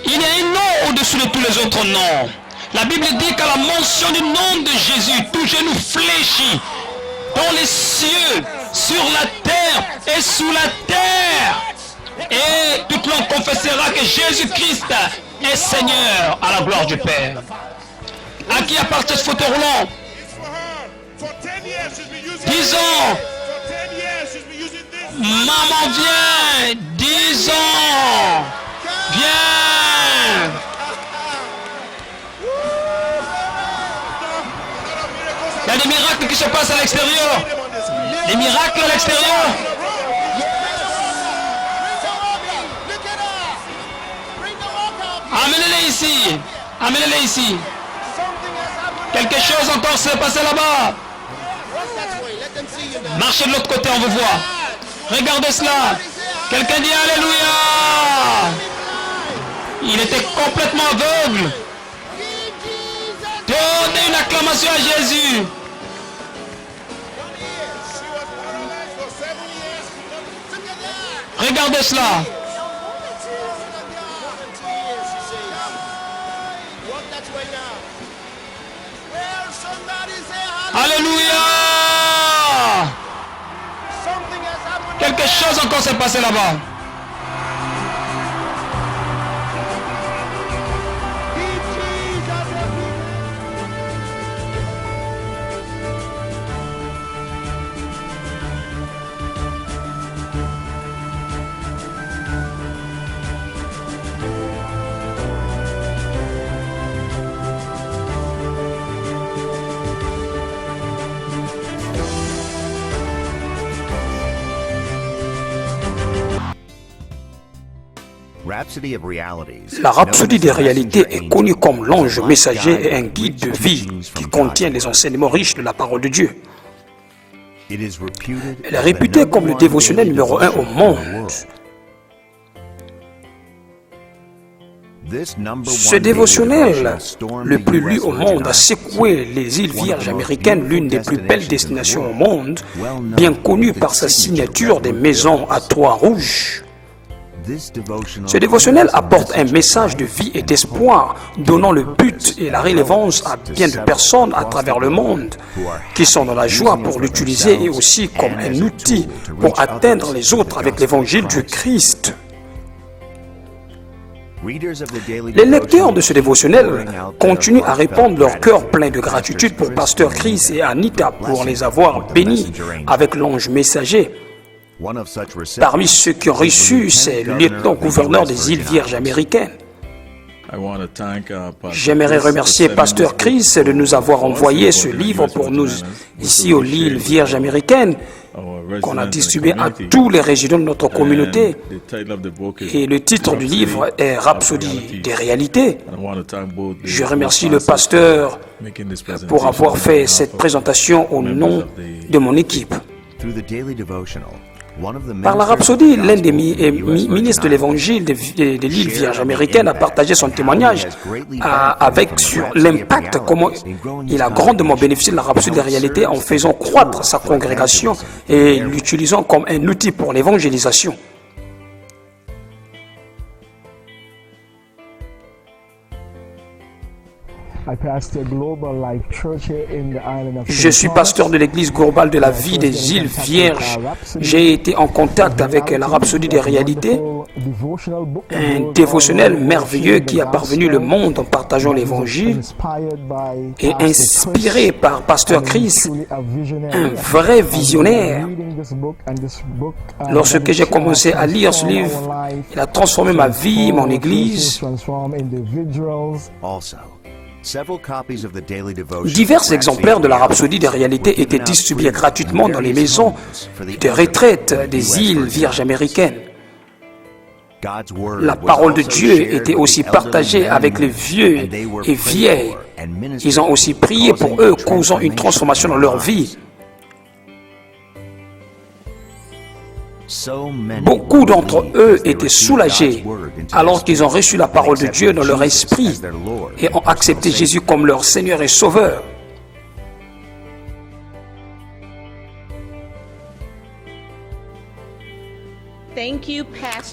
Il y a un nom au-dessus de tous les autres noms. La Bible dit qu'à la mention du nom de Jésus, tout genou fléchit dans les cieux, sur la terre et sous la terre. Et toute langue confessera que Jésus-Christ est Seigneur à la gloire du Père. À qui appartient ce fauteuil roulant? 10 ans. Maman, viens. 10 ans. Viens. Il y a des miracles qui se passent à l'extérieur. Des miracles à l'extérieur. Amenez-les ici. Amenez-les ici. Quelque chose encore s'est passé là-bas. Marchez de l'autre côté, on vous voit. Regardez cela. Quelqu'un dit Alléluia. Il était complètement aveugle. Donnez une acclamation à Jésus. Regardez cela. Alléluia. Quelque chose encore s'est passé là-bas. La rhapsodie des réalités est connue comme l'ange messager et un guide de vie qui contient les enseignements riches de la parole de Dieu. Elle est réputée comme le dévotionnel numéro 1 au monde. Ce dévotionnel, le plus lu au monde, a secoué les îles Vierges américaines, l'une des plus belles destinations au monde, bien connue par sa signature des maisons à toits rouges. Ce dévotionnel apporte un message de vie et d'espoir, donnant le but et la relevance à bien de personnes à travers le monde qui sont dans la joie pour l'utiliser et aussi comme un outil pour atteindre les autres avec l'évangile du Christ. Les lecteurs de ce dévotionnel continuent à répandre leur cœur plein de gratitude pour Pasteur Chris et Anita pour les avoir bénis avec l'ange messager. Parmi ceux qui ont reçu, c'est le lieutenant-gouverneur des îles Vierges américaines. J'aimerais remercier Pasteur Chris de nous avoir envoyé ce livre pour nous ici aux îles Vierges américaines, qu'on a distribué à tous les résidents de notre communauté. Et le titre du livre est Rhapsodie des réalités. Je remercie le pasteur pour avoir fait cette présentation au nom de mon équipe. Par la rhapsodie, l'un des ministres de l'Évangile de l'île Vierge américaine a partagé son témoignage avec sur l'impact, comment il a grandement bénéficié de la rhapsodie des réalités en faisant croître sa congrégation et l'utilisant comme un outil pour l'évangélisation. Je suis pasteur de l'église globale de la vie des îles Vierges. J'ai été en contact avec la rhapsodie des réalités, un dévotionnel merveilleux qui a parvenu le monde en partageant l'évangile et inspiré par Pasteur Chris, un vrai visionnaire. Lorsque j'ai commencé à lire ce livre, il a transformé ma vie, mon église. Divers exemplaires de la rhapsodie des réalités étaient distribués gratuitement dans les maisons de retraite des îles Vierges américaines. La parole de Dieu était aussi partagée avec les vieux et vieilles. Ils ont aussi prié pour eux, causant une transformation dans leur vie. Beaucoup d'entre eux étaient soulagés alors qu'ils ont reçu la parole de Dieu dans leur esprit et ont accepté Jésus comme leur Seigneur et Sauveur.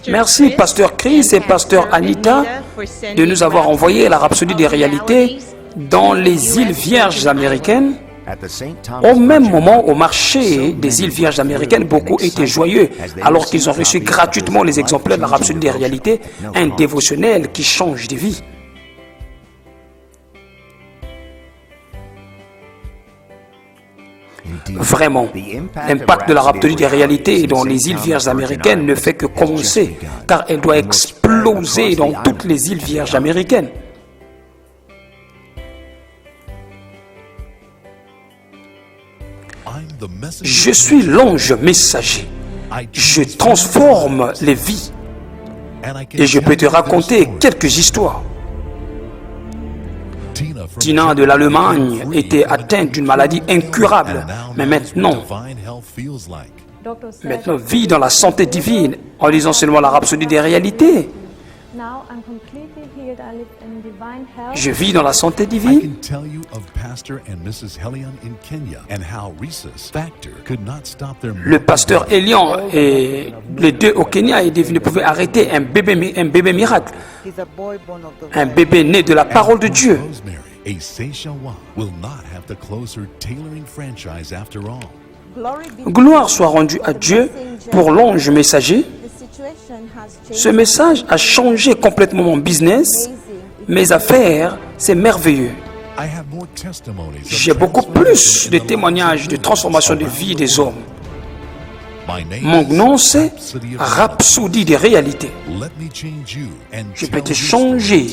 Merci, Pasteur Chris et Pasteur Anita, de nous avoir envoyé la Rhapsodie des réalités dans les îles Vierges américaines. Au même moment, au marché des îles Vierges américaines, beaucoup étaient joyeux alors qu'ils ont reçu gratuitement les exemplaires de la Rhapsodie des réalités, un dévotionnel qui change de vie. Vraiment, l'impact de la Rhapsodie des réalités dans les îles Vierges américaines ne fait que commencer, car elle doit exploser dans toutes les îles Vierges américaines. Je suis l'ange messager. Je transforme les vies. Et je peux te raconter quelques histoires. Tina de l'Allemagne était atteinte d'une maladie incurable, mais maintenant vit dans la santé divine en lisant seulement la Rhapsodie des réalités. Je vis dans la santé divine. Le pasteur Elian et les deux au Kenya ne pouvaient arrêter un bébé miracle, un bébé né de la parole de Dieu. Gloire soit rendue à Dieu pour l'ange messager. Ce message a changé complètement mon business, mes affaires, c'est merveilleux. J'ai beaucoup plus de témoignages de transformation de vie des hommes. Mon nom c'est Rhapsodie des réalités. Je peux te changer.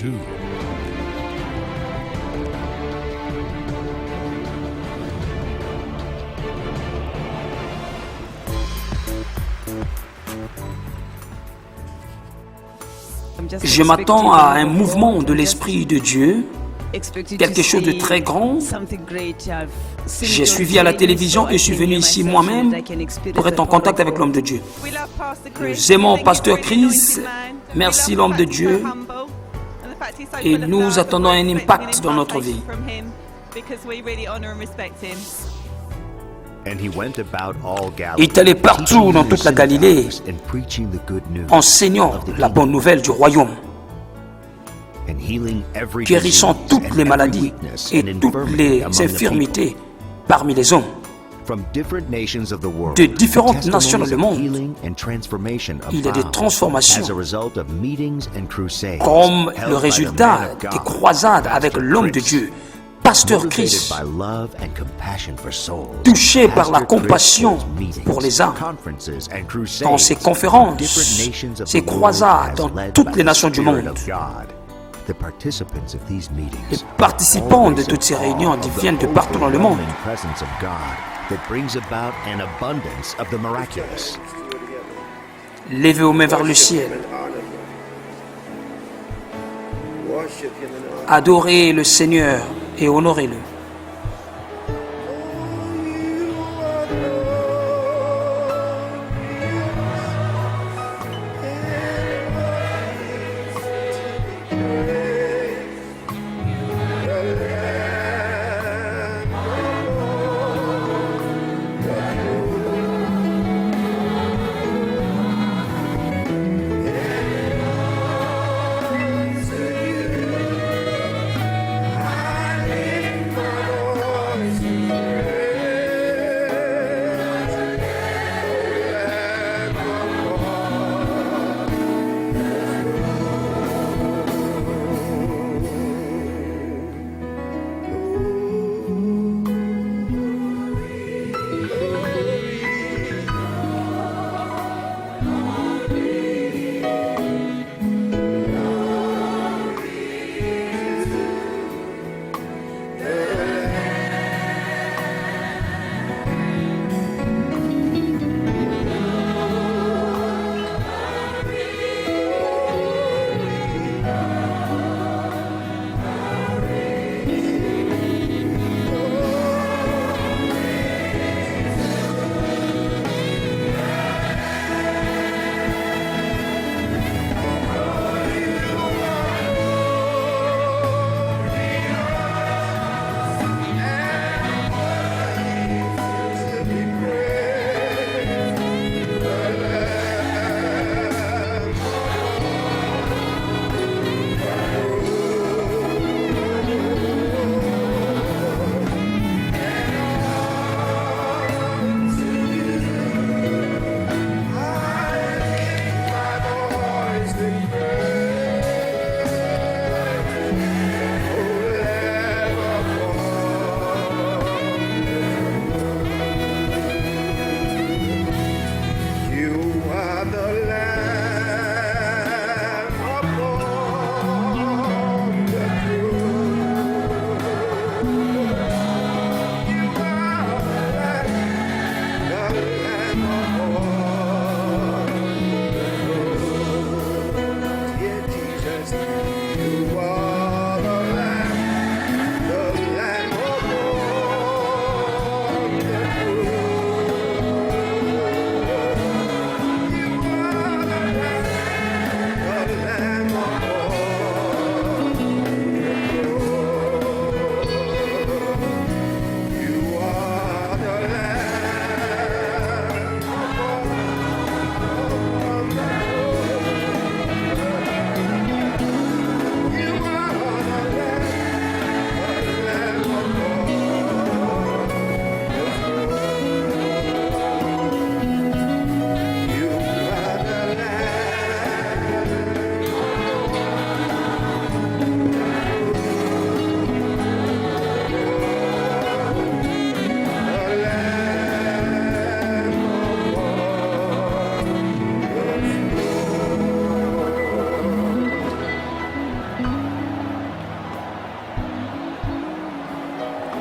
Je m'attends à un mouvement de l'Esprit de Dieu, quelque chose de très grand. J'ai suivi à la télévision et suis venu ici moi-même pour être en contact avec l'homme de Dieu. Nous aimons Pasteur Chris, merci l'homme de Dieu, et nous attendons un impact dans notre vie. Il est allé partout dans toute la Galilée, enseignant la bonne nouvelle du royaume, guérissant toutes les maladies et toutes les infirmités parmi les hommes. De différentes nations dans le monde, il y a des transformations comme le résultat des croisades avec l'homme de Dieu, Pasteur Chris, touché par la compassion pour les âmes, dans ses conférences, ses croisades dans toutes les nations du monde. Les participants de toutes ces réunions viennent de partout dans le monde. Levez vos mains vers le ciel. Adorez le Seigneur et honorez-le.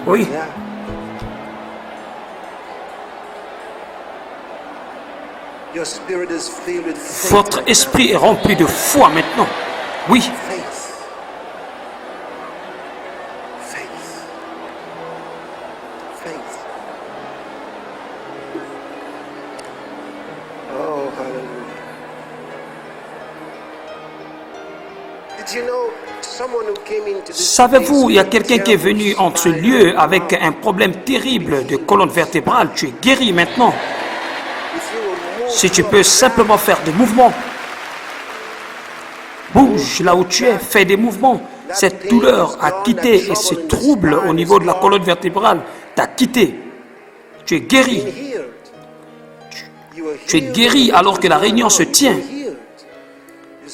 Oui. Yeah. Your spirit is filled with faith. Votre esprit est rempli de foi maintenant. Oui. Faith. Faith. Faith. Oh, hallelujah. Did you know someone who came into this Savez-vous, il y a place quelqu'un qui est venu with en ce terrible lieu avec un problème terrible de colonne vertébrale. Tu es guéri maintenant. If you will move Si tu your peux simplement faire des mouvements. Bouge là où tu es, fais des mouvements. Cette douleur a quitté et ce trouble au niveau de la colonne vertébrale t'a quitté. Tu es guéri. been healed. You are Tu es healed. guéri alors que la réunion se tient. Healed.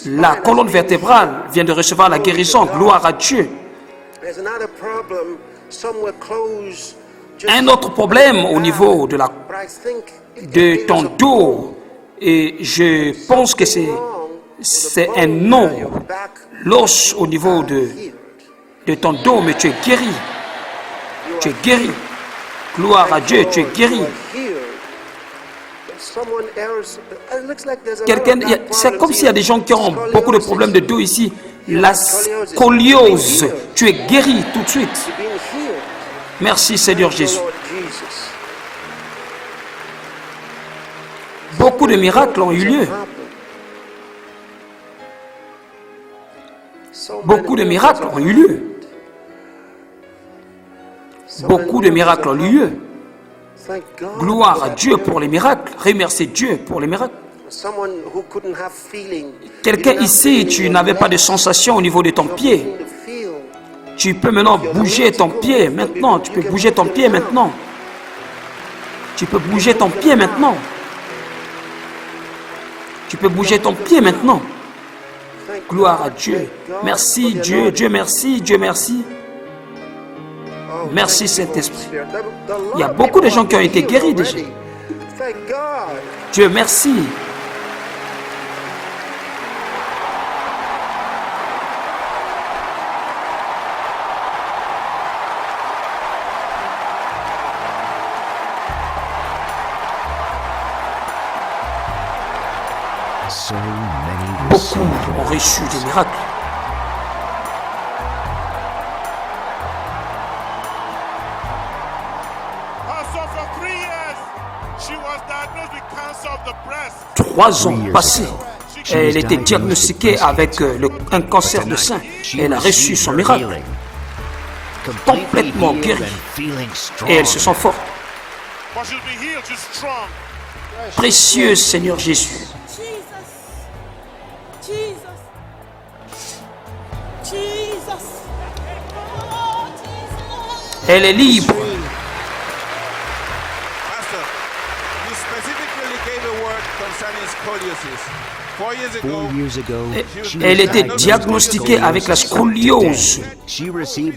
La colonne vertébrale vient de recevoir la guérison. Gloire à Dieu. There's another problem somewhere close. Just Un autre problème au niveau de, but I think de ton dos. Et je pense que c'est un nom. L'os au niveau de ton dos, mais tu es guéri. Tu es guéri. Gloire à Dieu, tu es guéri. C'est comme s'il y a des gens qui ont beaucoup de problèmes de dos ici. La scoliose, tu es guéri tout de suite. Merci Seigneur Jésus. Beaucoup de miracles ont eu lieu. Beaucoup de miracles ont eu lieu. Beaucoup de miracles ont eu lieu. Gloire à Dieu pour les miracles. Remercie Dieu pour les miracles. Quelqu'un ici, tu n'avais pas de sensation au niveau de ton pied. Tu peux maintenant bouger ton pied maintenant. Tu peux bouger ton pied maintenant. Tu peux bouger ton pied maintenant. Tu peux bouger ton pied maintenant. Gloire à Dieu. Merci Dieu, Dieu merci, Dieu merci. Merci Saint-Esprit. Il y a beaucoup de gens qui ont été guéris déjà. Dieu merci. Beaucoup ont reçu des miracles. For 3 years, she was diagnosed with cancer of the breast. 3 ans passés, elle était diagnostiquée avec un cancer de sein. Elle a reçu son miracle. Complètement guérie. Et elle se sent forte. But she'll be healed, she's strong. Précieux Seigneur Jésus. Elle est libre. Pastor, you specifically gave a word concerning scoliosis. 4 years ago, Elle était diagnostiquée avec la scoliose.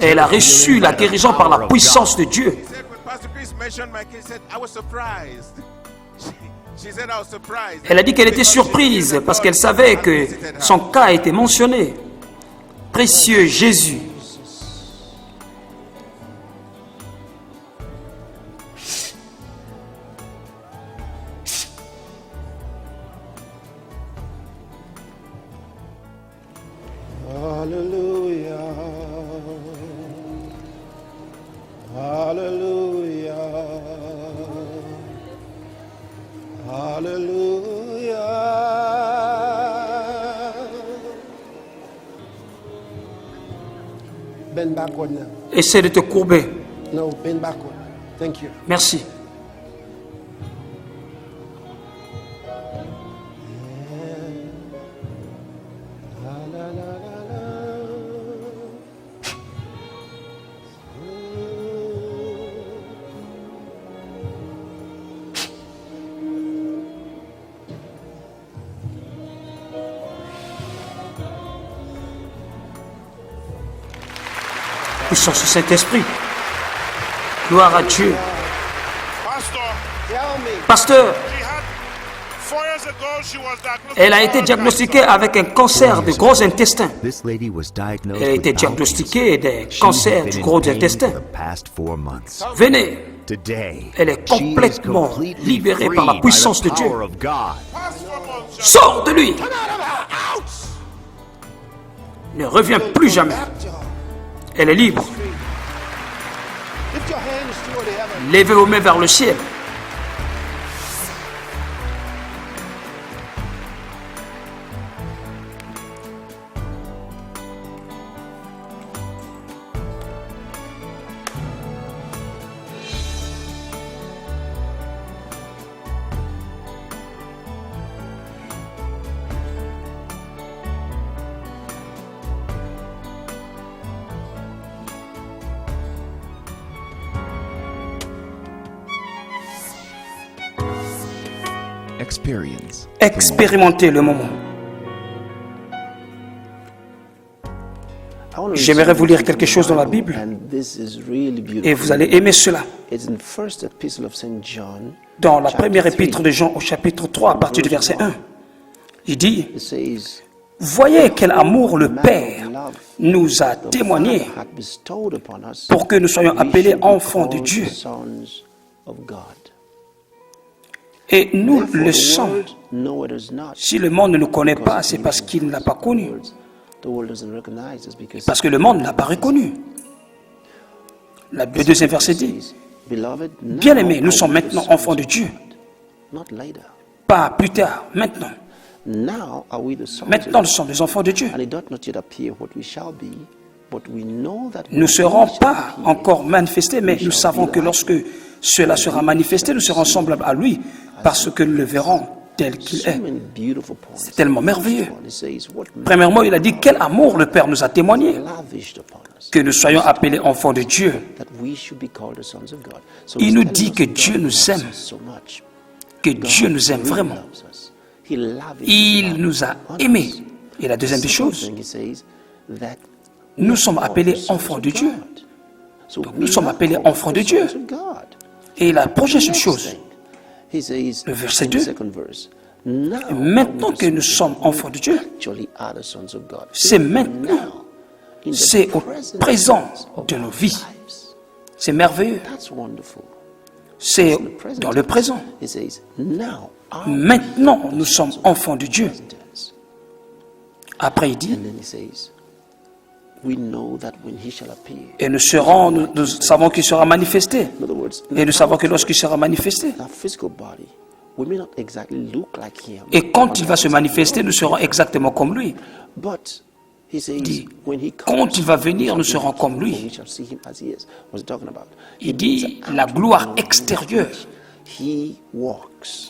Elle a reçu la guérison par la puissance de Dieu. Pastor Chris mentioned my case, said, I was surprised. She said, I was surprised. Elle a dit qu'elle était surprise parce qu'elle savait que son cas était mentionné. Précieux Jésus. Hallelujah. Hallelujah. Hallelujah. Bend backward now. Essaie de te courber. No, bend backward. Thank you. Merci. La, la, la, la, la. Puissance du Saint-Esprit. Gloire à Dieu. Pastor, Tell me. Pasteur, she had 4 years Elle a été diagnostiquée avec un cancer du gros intestin. Elle a été diagnostiquée d'un cancer du gros intestin. Venez, elle est complètement libérée par la puissance de Dieu. Sors de lui. Ne reviens plus jamais. Elle est libre. Levez vos mains vers le ciel. Expérimentez le moment. J'aimerais vous lire quelque chose dans la Bible et vous allez aimer cela. Dans la première épître de Jean au chapitre 3 à partir du verset 1, il dit: voyez quel amour le Père nous a témoigné pour que nous soyons appelés enfants de Dieu. Et nous le sommes. Si le monde ne nous connaît pas, c'est parce qu'il ne l'a pas connu. Parce que le monde ne l'a pas reconnu. Le deuxième verset dit: bien-aimés, nous sommes maintenant enfants de Dieu. Pas plus tard, maintenant. Maintenant, nous sommes des enfants de Dieu. Nous ne serons pas encore manifestés, mais nous savons que lorsque cela sera manifesté, nous serons semblables à lui, parce que nous le verrons tel qu'il est. C'est tellement merveilleux. Premièrement, il a dit quel amour le Père nous a témoigné, que nous soyons appelés enfants de Dieu. Il nous dit que Dieu nous aime, que Dieu nous aime vraiment. Il nous a aimés. Et la deuxième des choses, nous sommes appelés enfants de Dieu. Donc, nous sommes appelés enfants de Dieu. Et la prochaine chose, le verset 2, maintenant que nous sommes enfants de Dieu, c'est maintenant, c'est au présent de nos vies. C'est merveilleux. C'est dans le présent. Maintenant, nous sommes enfants de Dieu. Après, il dit, et nous savons qu'il sera manifesté. Et nous savons que lorsqu'il sera manifesté, et quand il va se manifester, nous serons exactement comme lui. Il dit, quand il va venir, nous serons comme lui. Il dit, la gloire extérieure.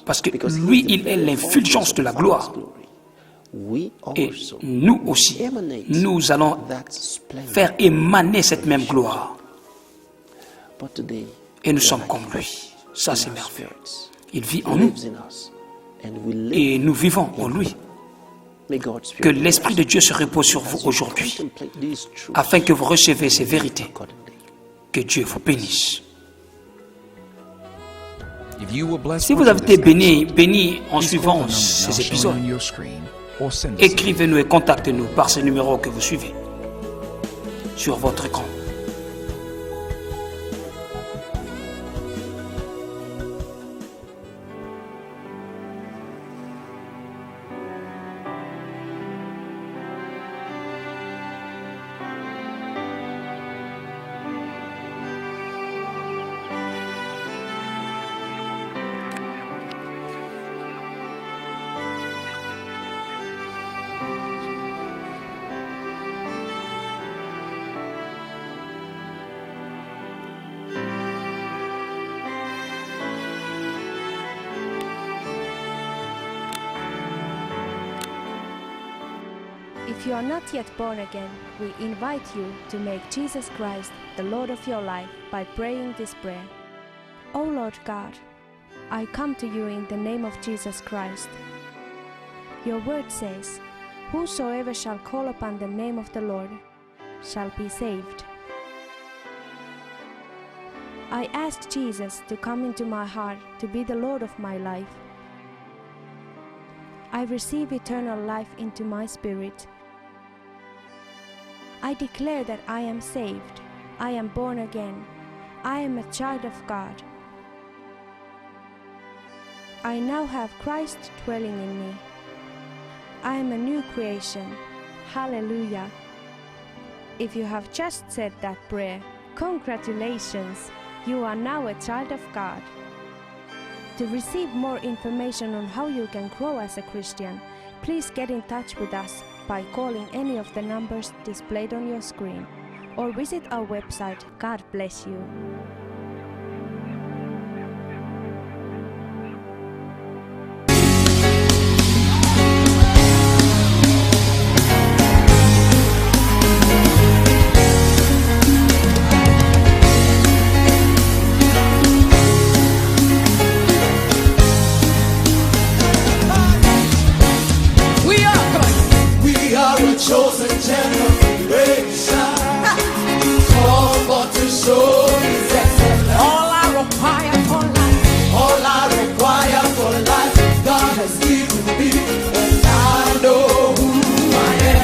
Parce que lui, il est l'infulgence de la gloire. Et nous aussi, nous allons faire émaner cette même gloire. Et nous sommes comme lui. Ça, c'est merveilleux. Il vit en nous. Et nous vivons en lui. Que l'Esprit de Dieu se repose sur vous aujourd'hui, afin que vous receviez ces vérités. Que Dieu vous bénisse. Si vous avez été béni en suivant ces épisodes, écrivez-nous et contactez-nous par ce numéro que vous suivez sur votre écran. If you are not yet born again, we invite you to make Jesus Christ the Lord of your life by praying this prayer. O Lord God, I come to you in the name of Jesus Christ. Your word says, whosoever shall call upon the name of the Lord shall be saved. I ask Jesus to come into my heart to be the Lord of my life. I receive eternal life into my spirit. I declare that I am saved. I am born again. I am a child of God. I now have Christ dwelling in me. I am a new creation. Hallelujah. If you have just said that prayer, congratulations! You are now a child of God. To receive more information on how you can grow as a Christian, please get in touch with us by calling any of the numbers displayed on your screen or visit our website. God bless you. Chosen generation, called for to show His excellence. All I require for life, God has given me, and I know who I am.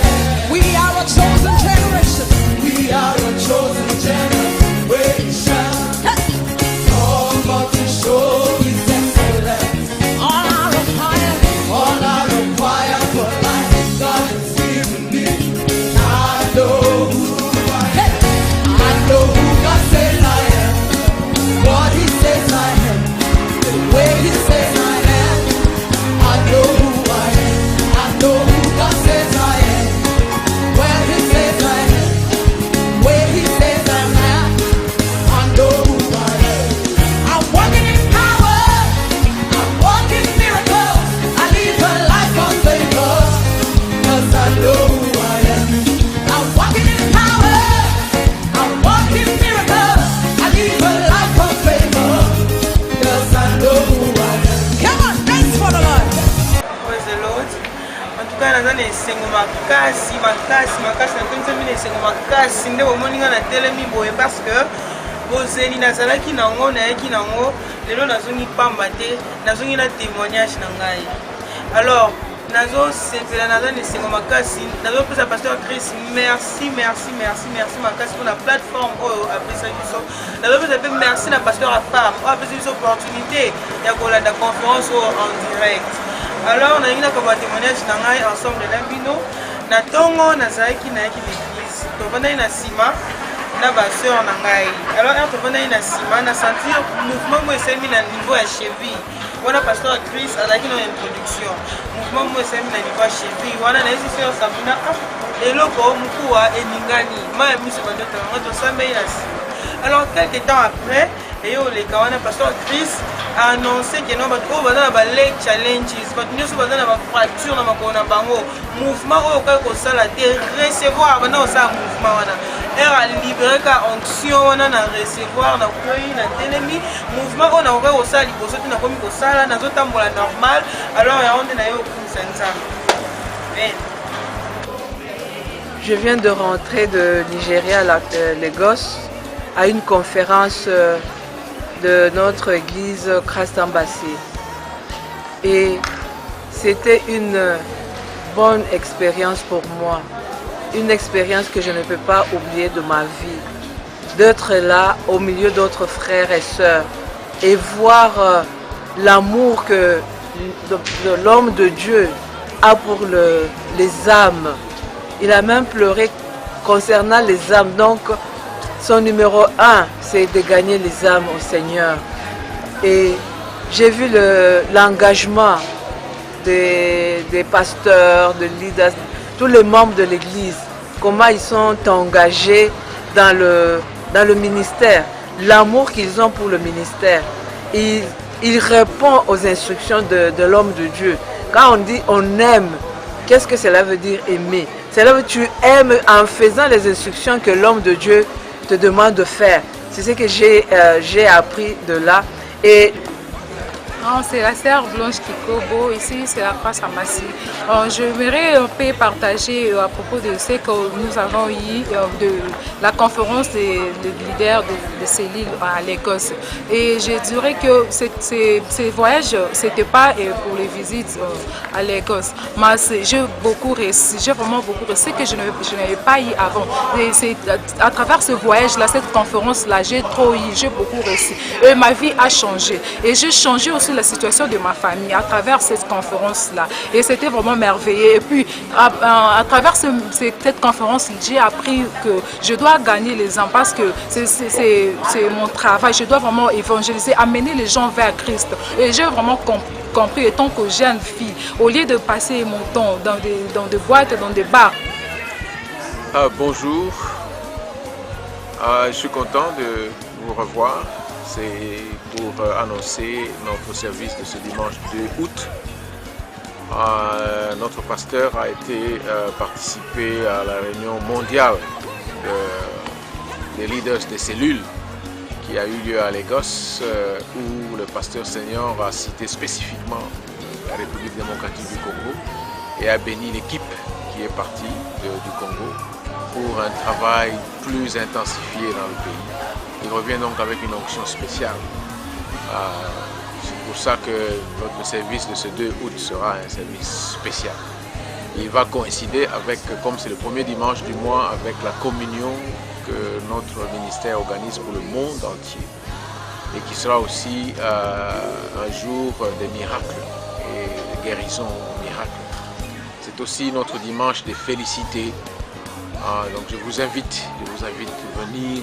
We are a chosen generation. We are a chosen generation, called for to show His excellence. All I require for life, God has given me. I know who God says I am, what He says I am, the way He says I am. I know who I am, I know who God says I am, where He says I am, where He says I am. I know who I am. I'm walking in power, I'm walking miracles. I live a life of favor, 'cause I know who I am. I'm walking in power, I'm walking miracles. I live a life of favor, 'cause I know who I am. Come on, dance for the Lord. Praise the Lord. En tout cas, naza na esengo makasi na tonzemi na esengo makasi nde bomoninga na telemi boye parce que bozeli nazalaki nango nayaki nango lelo nazongi pamba te nazongi na témoignage na ngai. Alors nazosepela naza na esengo makasi nazopesa pasteur Chris merci makasi pour la plateforme oyo apesa biso. Nazopesa mpe merci na pasteur Afam oyo apesa biso opportunité ya kolanda conférence oyo en direct. Alors nalingi nakaba témoignage na ngai ensemble na bino na ntongo nazalaki nayaki l'église tovandaki na nsima na baseur na ngai. Alors tovandaki na nsima na sentir mouvement mo esalemi na niveau ya cheville wana pasteur Chris azalaki na introduction mouvement mo esalemi na niveau ya cheville wana nayesi seur Sabina eloko mokuwa eningani maya miso bandotanga tosambeli na nsima. Alors quelques temps après eyoleka wana pasteur Chris a annoncé que non bato oyo baza na leg challenges bato nyonso baza na bafracture na makolo na bango mouvement oyo okoki kosala te recevoir banda kosala mouvement wana ere alibreka onction wana na recevoir na kwei na telemi mouvement oyo nakoki kosala liboso te nakomi kosala nazotambola normal. Alors yango nde na ye okumisa nzambe. Je viens de rentrer de Nigeria à Lagos à une conférence de notre église Christ Embassy. Et c'était une bonne expérience pour moi, une expérience que je ne peux pas oublier de ma vie, d'être là au milieu d'autres frères et sœurs et voir l'amour que l'homme de Dieu a pour les âmes. Il a même pleuré concernant les âmes. Donc, son numéro 1, c'est de gagner les âmes au Seigneur. Et j'ai vu l'engagement des pasteurs, des leaders, tous les membres de l'Église, comment ils sont engagés dans le ministère, l'amour qu'ils ont pour le ministère. Ils répondent aux instructions de l'homme de Dieu. Quand on dit on aime, qu'est-ce que cela veut dire aimer? Cela veut dire que tu aimes en faisant les instructions que l'homme de Dieu te demande de faire. C'est ce que j'ai appris de là. Et Non, c'est la sœur Blanche Kikobo, ici c'est la Croix Samassi. J'aimerais un peu partager à propos de ce que nous avons eu de la conférence des leaders de cellules à l'Écosse. Et je dirais que ces voyages, ce n'était pas pour les visites à l'Écosse, mais j'ai vraiment beaucoup réussi que je n'avais pas eu avant. Et c'est à travers ce voyage-là, cette conférence-là, j'ai beaucoup réussi. Et ma vie a changé. Et j'ai changé aussi la situation de ma famille à travers cette conférence-là. Et c'était vraiment merveilleux. Et puis, à travers cette conférence, j'ai appris que je dois gagner les gens parce que c'est mon travail. Je dois vraiment évangéliser, amener les gens vers Christ. Et j'ai vraiment compris, étant que jeune fille, au lieu de passer mon temps dans des boîtes, dans des bars. Bonjour, je suis content de vous revoir. C'est pour annoncer notre service de ce dimanche 2 août. Notre pasteur a été participé à la réunion mondiale des leaders des cellules qui a eu lieu à Lagos, où le pasteur senior a cité spécifiquement la République démocratique du Congo et a béni l'équipe qui est partie du Congo pour un travail plus intensifié dans le pays. Il revient donc avec une onction spéciale. C'est pour ça que notre service de ce 2 août sera un service spécial. Il va coïncider avec, comme c'est le premier dimanche du mois, avec la communion que notre ministère organise pour le monde entier et qui sera aussi un jour des miracles et de guérison miracles. C'est aussi notre dimanche des félicités. Donc je vous invite à venir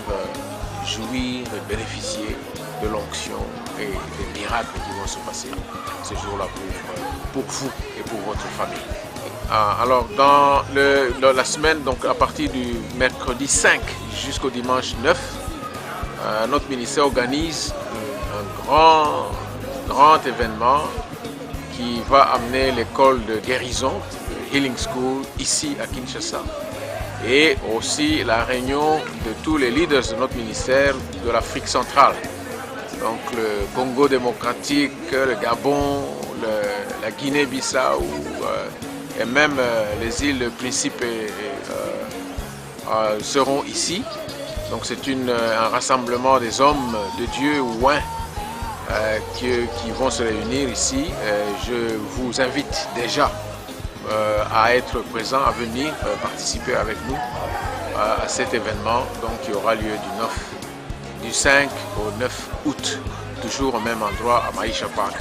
jouir et bénéficier de l'onction et des miracles qui vont se passer ce jour-là pour vous et pour votre famille. Alors dans la semaine, donc à partir du mercredi 5 jusqu'au dimanche 9, notre ministère organise un grand événement qui va amener l'école de guérison, le Healing School, ici à Kinshasa. Et aussi la réunion de tous les leaders de notre ministère de l'Afrique centrale. Donc le Congo démocratique, le Gabon, la Guinée-Bissau et même les îles Principe seront ici. Donc c'est un rassemblement des hommes de Dieu oints qui vont se réunir ici. Je vous invite déjà à être présent, à venir participer avec nous à cet événement donc, qui aura lieu du 5 au 9 août, toujours au même endroit à Maïcha Park,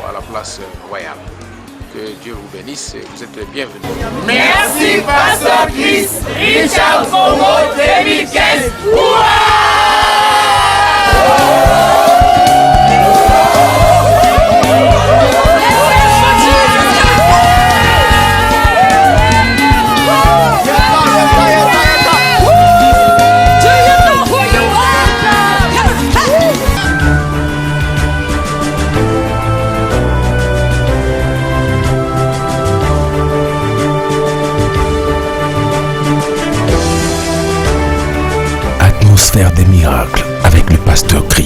à la place royale. Que Dieu vous bénisse et vous êtes bienvenus. Merci Pasteur Chris, Richard Congo 2015. Atmosphère des miracles avec le pasteur Chris.